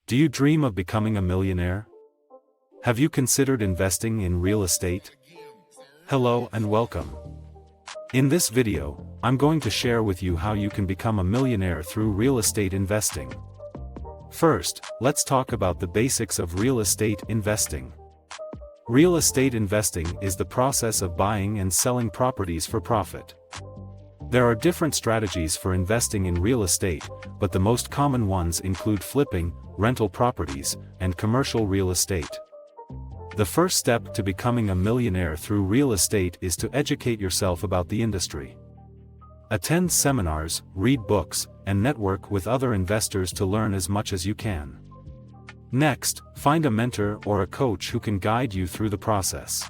Do you dream of becoming a millionaire? Have you considered investing in real estate? Hello and welcome. In this video, I'm going to share with you how you can become a millionaire through real estate investing. First, let's talk about the basics of real estate investing. Real estate investing is the process of buying and selling properties for profit. There are different strategies for investing in real estate, but the most common ones include flipping, rental properties, and commercial real estate. The first step to becoming a millionaire through real estate is to educate yourself about the industry. Attend seminars, read books, and network with other investors to learn as much as you can. Next, find a mentor or a coach who can guide you through the process.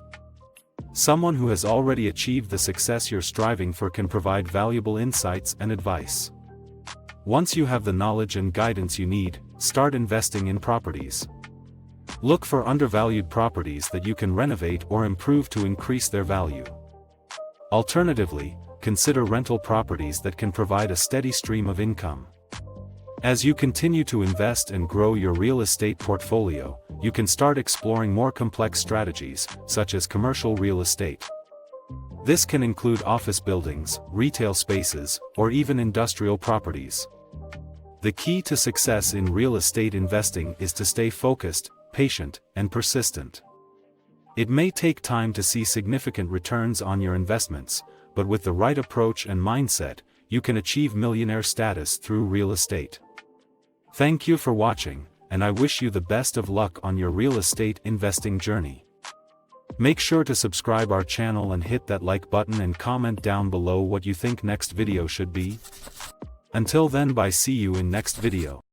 Someone who has already achieved the success you're striving for can provide valuable insights and advice. Once you have the knowledge and guidance you need, start investing in properties. Look for undervalued properties that you can renovate or improve to increase their value. Alternatively, consider rental properties that can provide a steady stream of income. As you continue to invest and grow your real estate portfolio, you can start exploring more complex strategies, such as commercial real estate. This can include office buildings, retail spaces, or even industrial properties. The key to success in real estate investing is to stay focused, patient, and persistent. It may take time to see significant returns on your investments, but with the right approach and mindset, you can achieve millionaire status through real estate. Thank you for watching, and I wish you the best of luck on your real estate investing journey. Make sure to subscribe our channel and hit that like button and comment down below what you think next video should be. Until then, bye, see you in next video.